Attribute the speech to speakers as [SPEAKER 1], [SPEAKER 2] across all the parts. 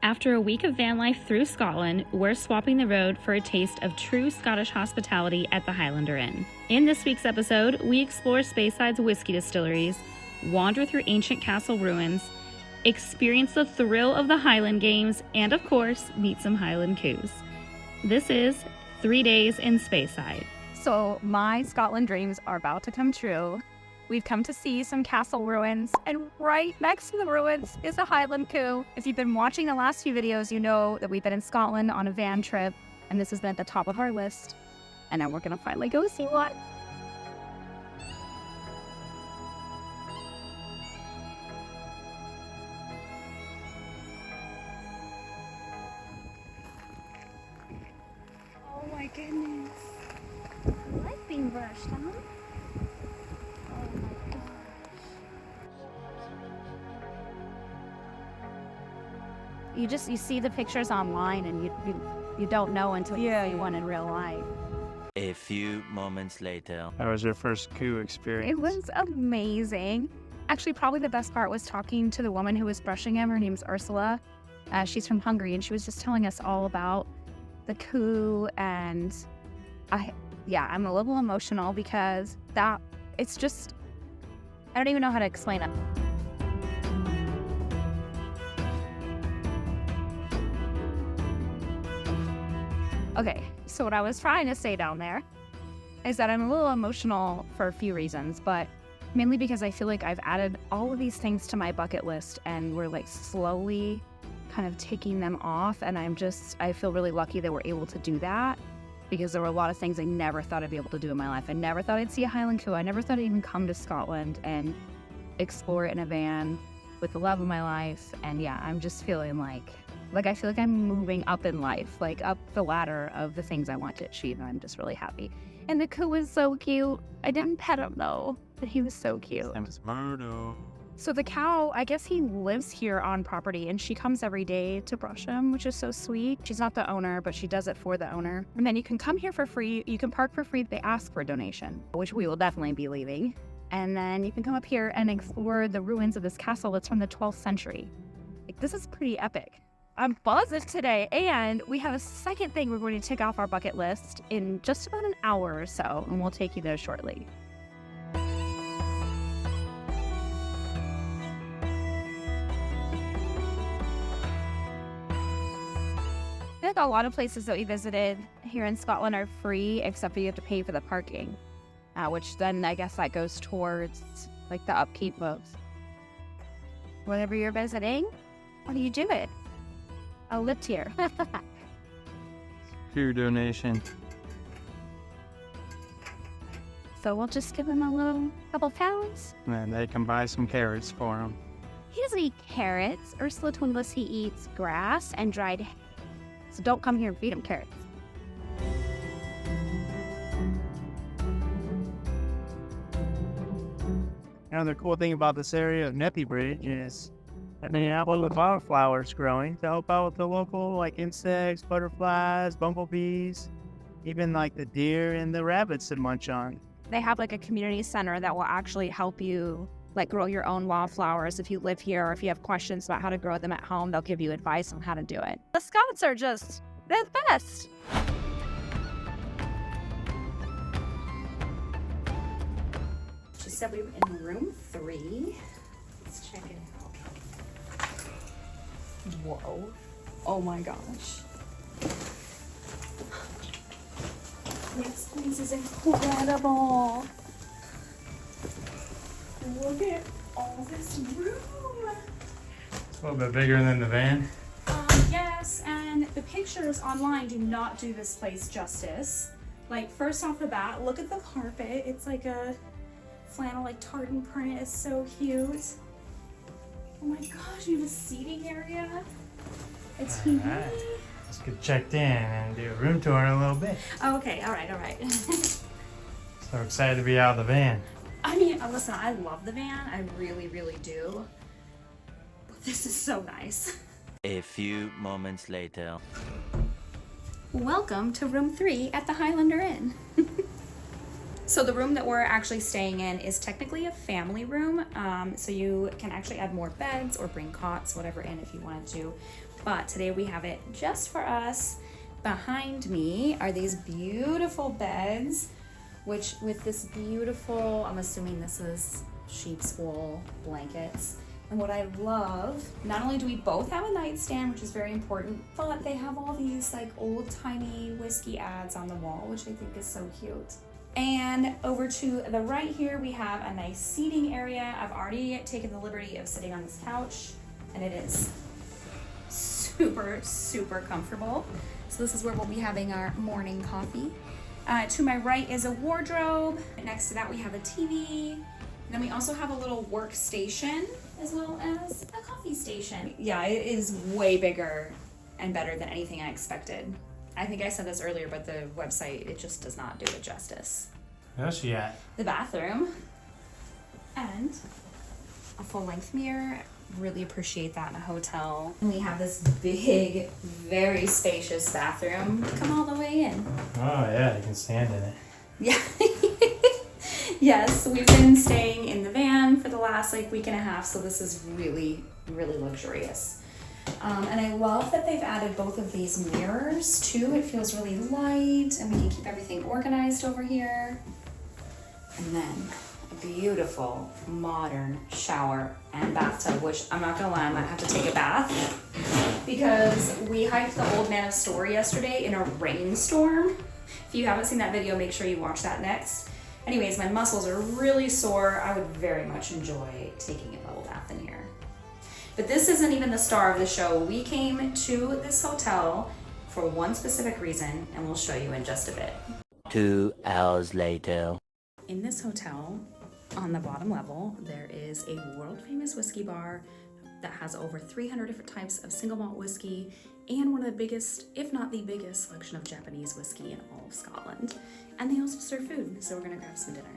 [SPEAKER 1] After a week of van life through Scotland, we're swapping the road for a taste of true Scottish hospitality at the Highlander Inn. In this week's episode, we explore Speyside's whiskey distilleries, wander through ancient castle ruins, experience the thrill of the Highland Games, and of course, meet some Highland coups. This is 3 days in Speyside.
[SPEAKER 2] So my Scotland dreams are about to come true. We've come to see some castle ruins, and right next to the ruins is a Highland coup. If you've been watching the last few videos, you know that we've been in Scotland on a van trip, and this has been at the top of our list. And now we're gonna finally go see one. Oh my goodness. I like being brushed, huh? You see the pictures online, and you don't know until you see one in real life.
[SPEAKER 3] A few moments later.
[SPEAKER 4] How was your first coup experience?
[SPEAKER 2] It was amazing. Actually, probably the best part was talking to the woman who was brushing him. Her name's Ursula. She's from Hungary, and she was just telling us all about the coup. And I'm a little emotional because it's just, I don't even know how to explain it. Okay, so what I was trying to say down there is that I'm a little emotional for a few reasons, but mainly because I feel like I've added all of these things to my bucket list, and we're like slowly kind of taking them off, and I feel really lucky that we're able to do that, because there were a lot of things I never thought I'd be able to do in my life. I never thought I'd see a Highland coup. I never thought I'd even come to Scotland and explore it in a van with the love of my life. And yeah, I'm just feeling like I feel like I'm moving up in life, like up the ladder of the things I want to achieve. And I'm just really happy. And the coup was so cute. I didn't pet him though, but he was so cute.
[SPEAKER 4] His name is Murdo.
[SPEAKER 2] So the cow, I guess he lives here on property, and she comes every day to brush him, which is so sweet. She's not the owner, but she does it for the owner. And then you can come here for free. You can park for free. They ask for a donation, which we will definitely be leaving. And then you can come up here and explore the ruins of this castle that's from the 12th century. Like, this is pretty epic. I'm buzzed today, and we have a second thing we're going to tick off our bucket list in just about an hour or so, and we'll take you there shortly. I think a lot of places that we visited here in Scotland are free, except for you have to pay for the parking, which then I guess that goes towards like the upkeep of whatever you're visiting. What do you do it? I lived here.
[SPEAKER 4] Pure donation.
[SPEAKER 2] So we'll just give him a little couple pounds.
[SPEAKER 4] And then they can buy some carrots for him.
[SPEAKER 2] He doesn't eat carrots. Ursula told us he eats grass and dried hay. So don't come here and feed him carrots.
[SPEAKER 4] Another cool thing about this area of Neppy Bridge is that they have little wildflowers growing to help out with the local insects, butterflies, bumblebees, even the deer and the rabbits that munch on.
[SPEAKER 2] They have a community center that will actually help you grow your own wildflowers if you live here, or if you have questions about how to grow them at home, they'll give you advice on how to do it. The Scots are just the best. She said we were in room 3. Let's check it out. Whoa. Oh my gosh. This place is incredible. Look at all this room.
[SPEAKER 4] It's a little bit bigger than the van.
[SPEAKER 5] Yes, and the pictures online do not do this place justice. First off the bat, look at the carpet. It's like a flannel, tartan print. It's so cute. Oh my gosh, we have a seating area. A TV.
[SPEAKER 4] All right. Let's get checked in and do a room tour in a little bit.
[SPEAKER 5] Oh, okay, all right.
[SPEAKER 4] So excited to be out of the van.
[SPEAKER 5] I mean, listen, I love the van. I really, really do. But this is so nice.
[SPEAKER 3] A few moments later.
[SPEAKER 5] Welcome to room 3 at the Highlander Inn. So the room that we're actually staying in is technically a family room. So you can actually add more beds or bring cots, whatever in if you wanted to. But today we have it just for us. Behind me are these beautiful beds, which with this beautiful, I'm assuming this is sheep's wool blankets. And what I love, not only do we both have a nightstand, which is very important, but they have all these like old timey whiskey ads on the wall, which I think is so cute. And over to the right here, we have a nice seating area. I've already taken the liberty of sitting on this couch, and it is super, super comfortable. So this is where we'll be having our morning coffee. To my right is a wardrobe. Next to that, we have a TV. And then we also have a little workstation as well as a coffee station. Yeah, it is way bigger and better than anything I expected. I think I said this earlier, but the website, it just does not do it justice.
[SPEAKER 4] Where's she at?
[SPEAKER 5] The bathroom and a full-length mirror. Really appreciate that in a hotel. And we have this big, very spacious bathroom. Come all the way in.
[SPEAKER 4] Oh yeah, you can stand in it.
[SPEAKER 5] Yeah. Yes, we've been staying in the van for the last like week and a half, so this is really, really luxurious. And I love that they've added both of these mirrors too. It feels really light, and we can keep everything organized over here. And then a beautiful modern shower and bathtub, which I'm not gonna lie, I might have to take a bath because we hiked the Old Man of Story yesterday in a rainstorm. If you haven't seen that video, make sure you watch that next. Anyways, my muscles are really sore. I would very much enjoy taking a bubble bath in here. But this isn't even the star of the show. We came to this hotel for one specific reason, and we'll show you in just a bit.
[SPEAKER 3] 2 hours later.
[SPEAKER 5] In this hotel, on the bottom level, there is a world famous whiskey bar that has over 300 different types of single malt whiskey and one of the biggest, if not the biggest, selection of Japanese whiskey in all of Scotland. And they also serve food, so we're gonna grab some dinner.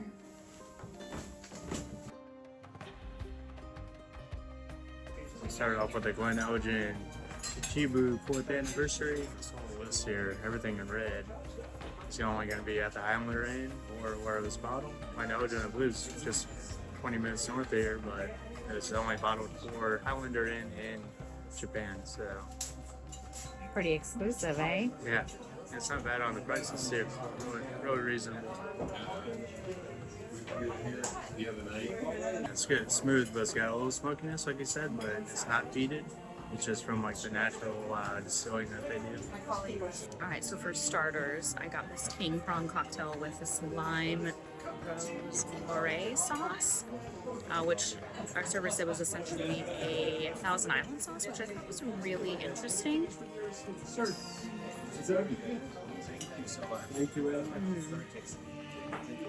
[SPEAKER 6] We started off with the Glenfiddich Chichibu 4th anniversary. This whole list here, everything in red. It's only going to be at the Highlander Inn or where it was bottled. My Ojo and Blue's just 20 minutes north of here, but it's only bottled for Highlander Inn in Japan, so.
[SPEAKER 2] Pretty exclusive, eh?
[SPEAKER 6] Yeah, it's not bad on the prices too. Really reasonable. It's good, it's smooth, but it's got a little smokiness, like you said, but it's not peated. It's just from like the natural distilling that they do.
[SPEAKER 1] All right, so for starters, I got this king prawn cocktail with this lime rosemary sauce, which our server said was essentially a Thousand Island sauce, which I thought was really interesting.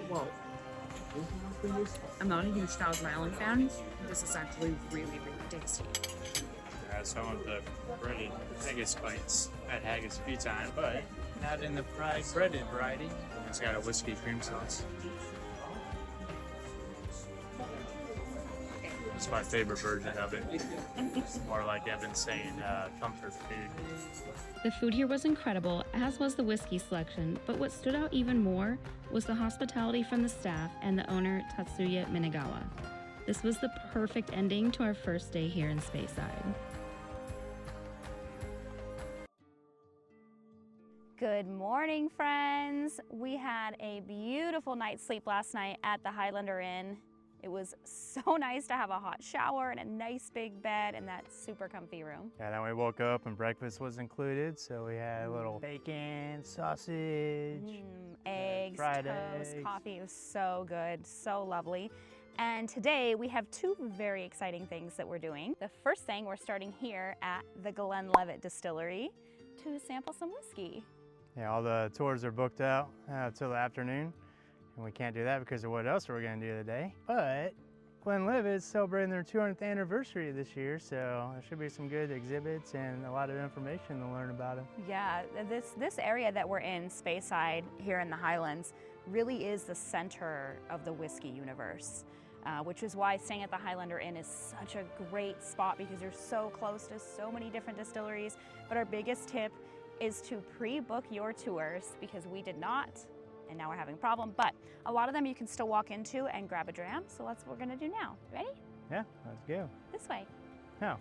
[SPEAKER 1] Whoa. I'm not a huge Thousand Island fan. This is actually really, really tasty.
[SPEAKER 6] Some of the breaded haggis bites at Haggis Tea Time, but not in the fried breaded variety. It's got a whiskey cream sauce. It's my favorite version of it. More like I've been saying, comfort food.
[SPEAKER 1] The food here was incredible, as was the whiskey selection, but what stood out even more was the hospitality from the staff and the owner, Tatsuya Minagawa. This was the perfect ending to our first day here in Speyside.
[SPEAKER 2] Good morning, friends. We had a beautiful night's sleep last night at the Highlander Inn. It was so nice to have a hot shower and a nice big bed in that super comfy room.
[SPEAKER 4] Yeah, then we woke up and breakfast was included, so we had a little bacon, sausage,
[SPEAKER 2] Eggs,
[SPEAKER 4] fried
[SPEAKER 2] toast,
[SPEAKER 4] eggs.
[SPEAKER 2] coffee. It was so good, so lovely. And today we have two very exciting things that we're doing. The first thing, we're starting here at the Glenfiddich distillery to sample some whiskey.
[SPEAKER 4] Yeah, all the tours are booked out till the afternoon, and we can't do that because of what else we're going to do today. But Glenfiddich is celebrating their 200th anniversary this year, so there should be some good exhibits and a lot of information to learn about them.
[SPEAKER 2] Yeah, this area that we're in, Speyside, here in the Highlands, really is the center of the whiskey universe, which is why staying at the Highlander Inn is such a great spot because you're so close to so many different distilleries. But our biggest tip is to pre-book your tours because we did not,
[SPEAKER 1] and now we're having a problem. But a lot of them you can still walk into and grab a dram. So that's what we're gonna do now. Ready?
[SPEAKER 4] Yeah, let's go.
[SPEAKER 1] This way.
[SPEAKER 4] Now.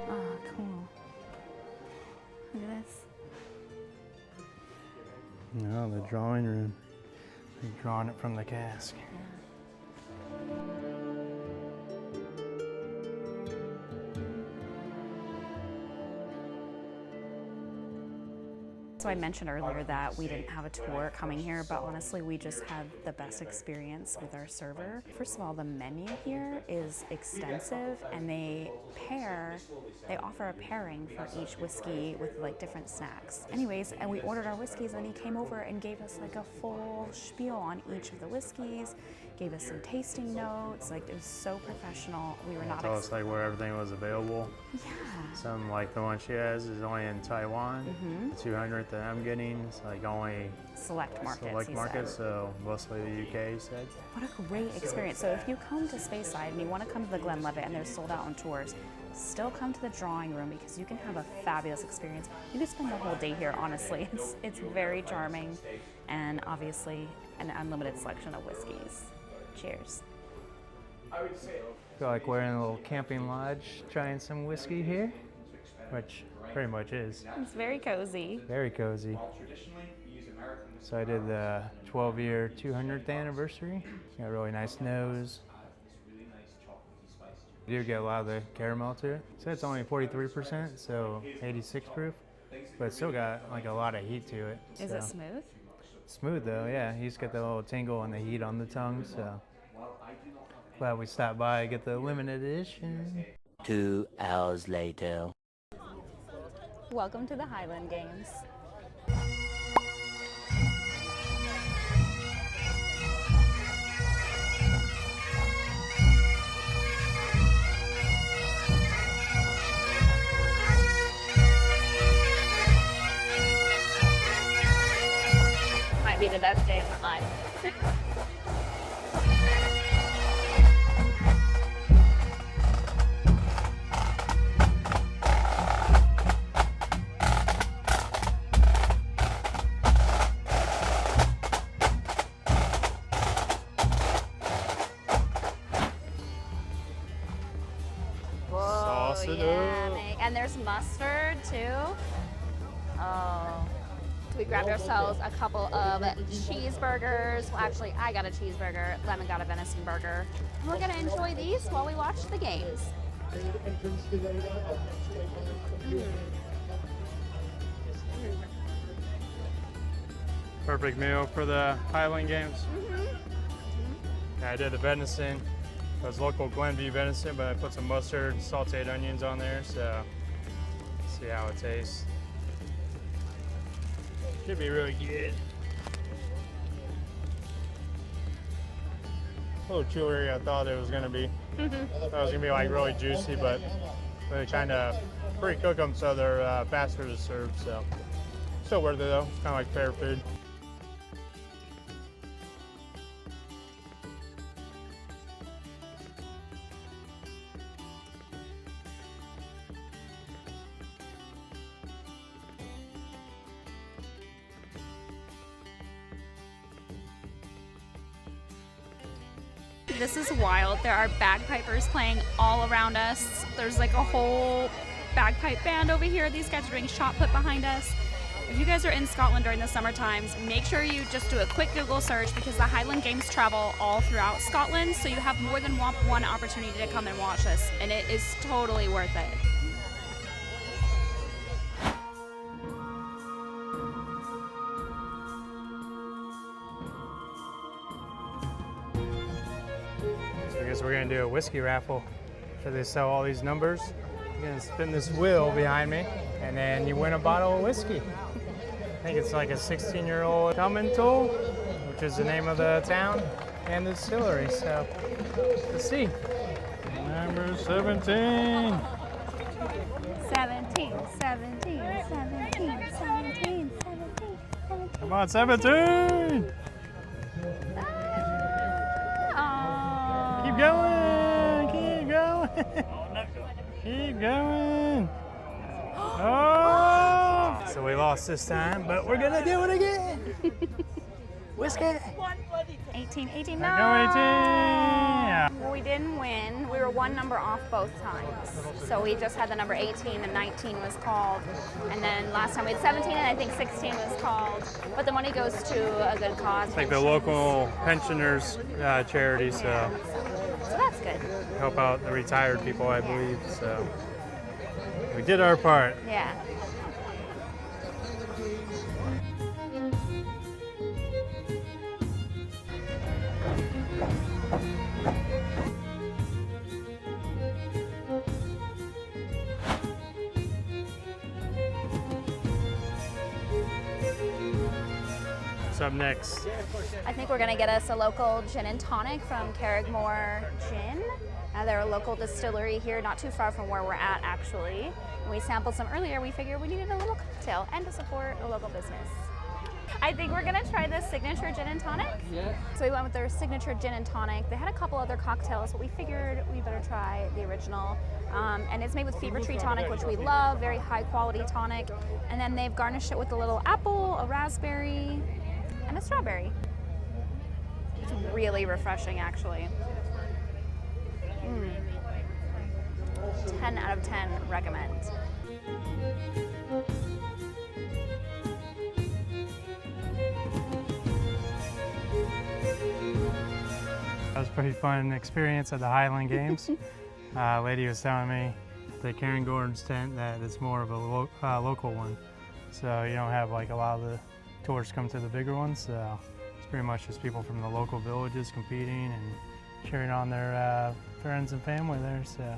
[SPEAKER 1] Oh, cool. Look at this.
[SPEAKER 4] No, the drawing room. They're drawing it from the cask.
[SPEAKER 1] So I mentioned earlier that we didn't have a tour coming here, but honestly, we just had the best experience with our server. First of all, the menu here is extensive, and they offer a pairing for each whiskey with like different snacks. Anyways, and we ordered our whiskeys, and he came over and gave us like a full spiel on each of the whiskeys, gave us some tasting notes. Like, it was so professional. We were not.
[SPEAKER 4] Tell us like where everything was available.
[SPEAKER 1] Yeah.
[SPEAKER 4] Some like the one she has is only in Taiwan. 200 that I'm getting is like only
[SPEAKER 1] Select markets.
[SPEAKER 4] select
[SPEAKER 1] he
[SPEAKER 4] markets,
[SPEAKER 1] said.
[SPEAKER 4] so mostly the UK, he said.
[SPEAKER 1] What a great experience. So if you come to Speyside and you want to come to the Glenlivet and they're sold out on tours, still come to the drawing room because you can have a fabulous experience. You could spend the whole day here, honestly. It's very charming, and obviously an unlimited selection of whiskeys. Cheers.
[SPEAKER 4] Feel like we're in a little camping lodge trying some whiskey here, which pretty much is.
[SPEAKER 1] It's very cozy.
[SPEAKER 4] Very cozy. So I did the 12-year 200th anniversary. Got a really nice nose. You do get a lot of the caramel to it. So it's only 43%, so 86 proof, but it's still got like a lot of heat to it.
[SPEAKER 1] Is it smooth?
[SPEAKER 4] Smooth though, yeah. You just get the little tingle and the heat on the tongue, so glad we stopped by to get the limited edition.
[SPEAKER 3] 2 hours later.
[SPEAKER 1] Welcome to the Highland Games. Might be the best day of my life.
[SPEAKER 4] Sauce it
[SPEAKER 1] yeah,
[SPEAKER 4] up.
[SPEAKER 1] and there's mustard too. Oh. We grabbed ourselves a couple of cheeseburgers. Well, actually, I got a cheeseburger. Lemon got a venison burger. And we're gonna enjoy these while we watch the games.
[SPEAKER 6] Perfect meal for the Highland Games. Yeah, I did the venison. It was local Glenfiddich venison, but I put some mustard, sauteed onions on there, so see how it tastes. Should be really good. A little chewier than I thought it was gonna be. I thought it was gonna be like really juicy, but they kind of pre-cook them so they're faster to serve. So still worth it though. It's kind of like fair food.
[SPEAKER 5] This is wild. There are bagpipers playing all around us. There's like a whole bagpipe band over here. These guys are doing shot put behind us. If you guys are in Scotland during the summer times, make sure you just do a quick Google search because the Highland Games travel all throughout Scotland, so you have more than one opportunity to come and watch this, and it is totally worth it.
[SPEAKER 6] I guess we're gonna do a whiskey raffle after they sell all these numbers. You're gonna spin this wheel behind me, and then you win a bottle of whiskey. I think it's like a 16-year-old Tool, which is the name of the town and the distillery. So let's see. Number 17.
[SPEAKER 1] 17, 17, 17, 17, 17, 17.
[SPEAKER 6] Come on, 17.
[SPEAKER 4] Keep going. Oh! So we lost this time, but we're gonna do it again. Whiskey.
[SPEAKER 2] 18, 18,
[SPEAKER 4] Go
[SPEAKER 2] no!
[SPEAKER 4] 18.
[SPEAKER 2] We didn't win. We were one number off both times. So we just had the number 18 and 19 was called. And then last time we had 17 and I think 16 was called. But the money goes to a good cause.
[SPEAKER 4] Like the local pensioners charity, so
[SPEAKER 2] So that's good.
[SPEAKER 4] help out the retired people, I believe. So we did our part.
[SPEAKER 2] Yeah.
[SPEAKER 4] What's up next?
[SPEAKER 2] I think we're gonna get us a local gin and tonic from Carrigmore Gin. They're a local distillery here, not too far from where we're at actually. When we sampled some earlier, we figured we needed a little cocktail and to support a local business. I think we're gonna try the signature gin and tonic. Yeah. So we went with their signature gin and tonic. They had a couple other cocktails, but we figured we better try the original. And it's made with fever tree tonic, which we love, very high quality tonic. And then they've garnished it with a little apple, a raspberry, and a strawberry. It's really refreshing, actually. 10 out of 10 recommend.
[SPEAKER 4] That was a pretty fun experience at the Highland Games. Lady was telling me at the Karen Gordon's tent that it's more of a local one. So you don't have like a lot of the tourists come to the bigger ones. So it's pretty much just people from the local villages competing and cheering on their friends and family there. So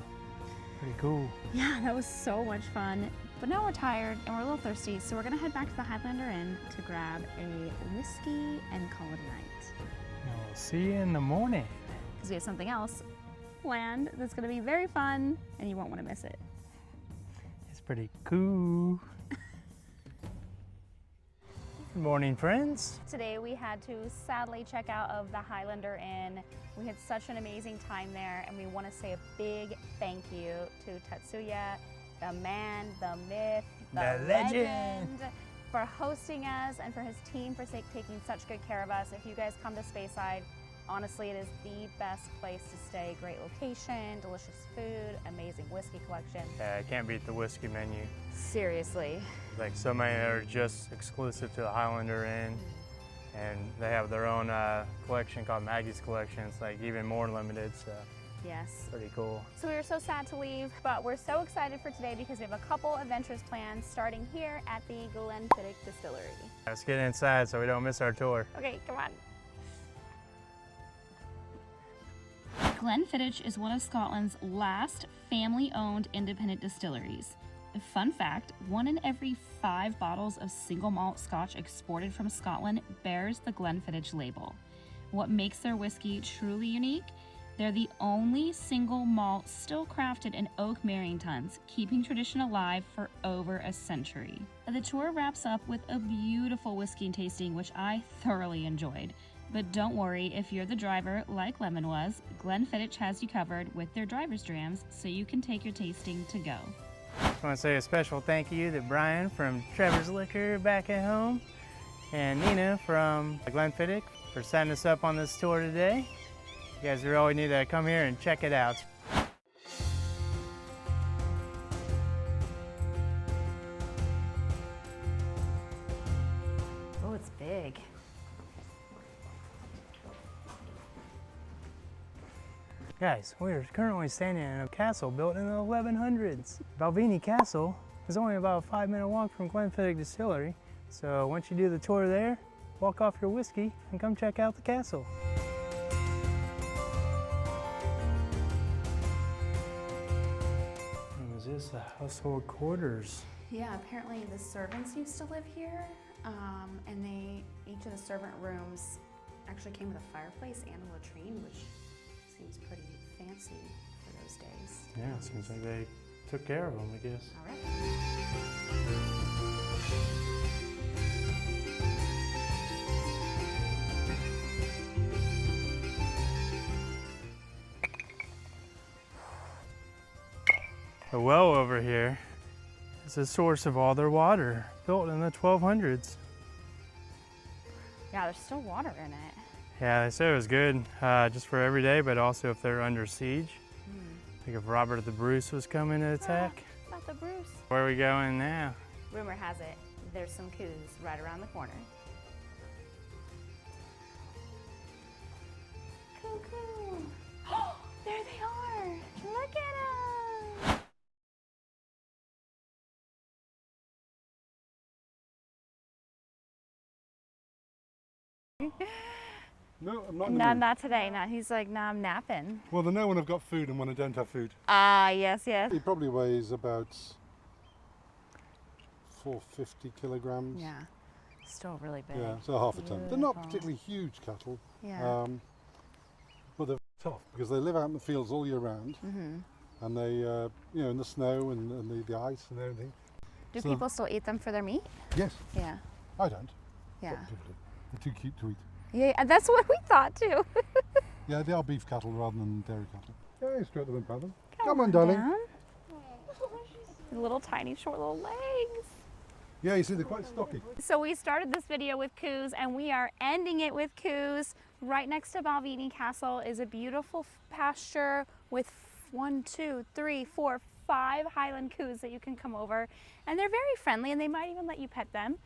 [SPEAKER 4] pretty cool.
[SPEAKER 1] Yeah, that was so much fun. But now we're tired and we're a little thirsty, so we're gonna head back to the Highlander Inn to grab a whiskey and call it a night.
[SPEAKER 4] We'll see you in the morning.
[SPEAKER 1] Because we have something else planned that's gonna be very fun and you won't wanna miss it.
[SPEAKER 4] It's pretty cool. Good morning, friends.
[SPEAKER 2] Today we had to sadly check out of the Highlander Inn. We had such an amazing time there, and we want to say a big thank you to Tatsuya, the man, the myth, the legend, for hosting us and for his team for taking such good care of us. If you guys come to Speyside, honestly, it is the best place to stay. Great location, delicious food, amazing whiskey collection.
[SPEAKER 4] Yeah, I can't beat the whiskey menu.
[SPEAKER 2] Seriously.
[SPEAKER 4] Like so many that are just exclusive to the Highlander Inn, and they have their own collection called Maggie's Collection. It's like even more limited, so
[SPEAKER 2] Yes.
[SPEAKER 4] pretty cool.
[SPEAKER 2] So we were so sad to leave, but we're so excited for today because we have a couple adventures planned starting here at the Glenfiddich Distillery.
[SPEAKER 4] Let's get inside so we don't miss our tour.
[SPEAKER 2] Okay, come on.
[SPEAKER 1] Glenfiddich is one of Scotland's last family-owned independent distilleries. Fun fact, 1 in every 5 bottles of single malt scotch exported from Scotland bears the Glenfiddich label. What makes their whiskey truly unique? They're the only single malt still crafted in oak marrying tuns, keeping tradition alive for over a century. The tour wraps up with a beautiful whiskey tasting, which I thoroughly enjoyed. But don't worry, if you're the driver, like Lemon was, Glenfiddich has you covered with their driver's drams, so you can take your tasting to go.
[SPEAKER 4] I want to say a special thank you to Brian from Trevor's Liquor back at home and Nina from Glenfiddich for setting us up on this tour today. You guys really need to come here and check it out.
[SPEAKER 2] Oh, it's big.
[SPEAKER 4] Guys, we're currently standing in a castle built in the 1100s. Balvenie Castle is only about a 5-minute walk from Glenfiddich Distillery. So once you do the tour there, walk off your whiskey and come check out the castle. Is this the household quarters?
[SPEAKER 1] Yeah, apparently the servants used to live here, and each of the servant rooms actually came with a fireplace and a latrine, which seems pretty fancy for those days.
[SPEAKER 4] Yeah, it seems like they took care of them, I guess.
[SPEAKER 1] All right.
[SPEAKER 6] The well over here is the source of all their water, built in the 1200s.
[SPEAKER 1] Yeah, there's still water in it.
[SPEAKER 6] Yeah, they said it was good just for every day, but also if they're under siege. I think if Robert the Bruce was coming to attack.
[SPEAKER 1] Not the Bruce.
[SPEAKER 6] Where are we going now?
[SPEAKER 1] Rumor has it, there's some coups right around the corner. Cuckoo! Oh, there they are! Look at them!
[SPEAKER 7] No, I'm not in the
[SPEAKER 1] No,
[SPEAKER 7] mood.
[SPEAKER 1] not today. No, he's like, nah, I'm napping.
[SPEAKER 7] Well, they know when I've got food and when I don't have food.
[SPEAKER 1] Ah, yes, yes.
[SPEAKER 7] He probably weighs about 450 kilograms.
[SPEAKER 1] Yeah, still really big.
[SPEAKER 7] Yeah, so half a ton. They're not
[SPEAKER 1] Beautiful.
[SPEAKER 7] particularly huge cattle,
[SPEAKER 1] Yeah.
[SPEAKER 7] but they're tough because they live out in the fields all year round, and they, you know, in the snow and the ice and everything.
[SPEAKER 1] Do
[SPEAKER 7] So-
[SPEAKER 1] people still eat them for their meat?
[SPEAKER 7] Yes,
[SPEAKER 1] Yeah,
[SPEAKER 7] I don't.
[SPEAKER 1] yeah.
[SPEAKER 7] But people do. They're too cute to eat.
[SPEAKER 1] Yeah, that's what we thought too.
[SPEAKER 7] Yeah, they are beef cattle rather than dairy cattle. Yeah, straight to them, Padden. Come on, darling.
[SPEAKER 1] down. Little tiny short little legs.
[SPEAKER 7] Yeah, you see, they're quite stocky.
[SPEAKER 1] So we started this video with coos and we are ending it with coos. Right next to Balvenie Castle is a beautiful pasture with 1, 2, 3, 4, 5 Highland coos that you can come over. And they're very friendly and they might even let you pet them.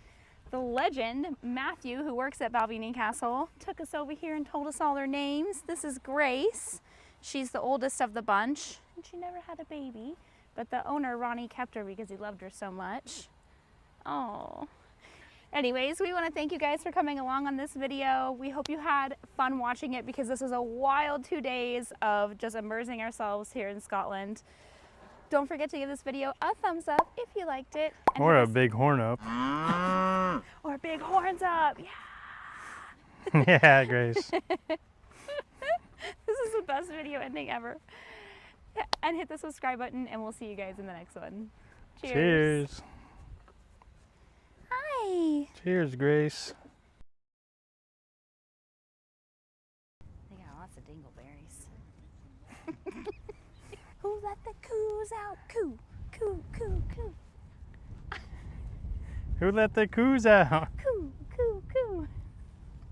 [SPEAKER 1] The legend, Matthew, who works at Balvenie Castle, took us over here and told us all their names. This is Grace. She's the oldest of the bunch and she never had a baby, but the owner, Ronnie, kept her because he loved her so much. Oh. Anyways, we want to thank you guys for coming along on this video. We hope you had fun watching it because this was a wild 2 days of just immersing ourselves here in Scotland. Don't forget to give this video a thumbs up if you liked it. And
[SPEAKER 6] Or
[SPEAKER 1] hit
[SPEAKER 6] a
[SPEAKER 1] us-
[SPEAKER 6] big horn up.
[SPEAKER 1] or big horns up. Yeah.
[SPEAKER 6] Yeah, Grace.
[SPEAKER 1] This is the best video ending ever. And hit the subscribe button and we'll see you guys in the next one. Cheers.
[SPEAKER 6] Cheers.
[SPEAKER 1] Hi.
[SPEAKER 6] Cheers, Grace.
[SPEAKER 1] They got lots of dingleberries. Who let the coos out? Coo, coo, coo, coo.
[SPEAKER 6] Who let the coos out?
[SPEAKER 1] Coo, coo, coo.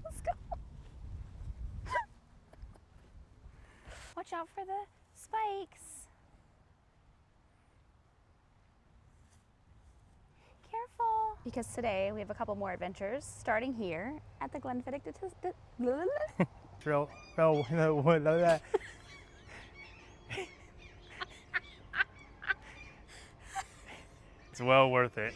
[SPEAKER 1] Let's go. Watch out for the spikes. Careful. Because today we have a couple more adventures starting here at the Glenfiddich.
[SPEAKER 6] It's well worth it.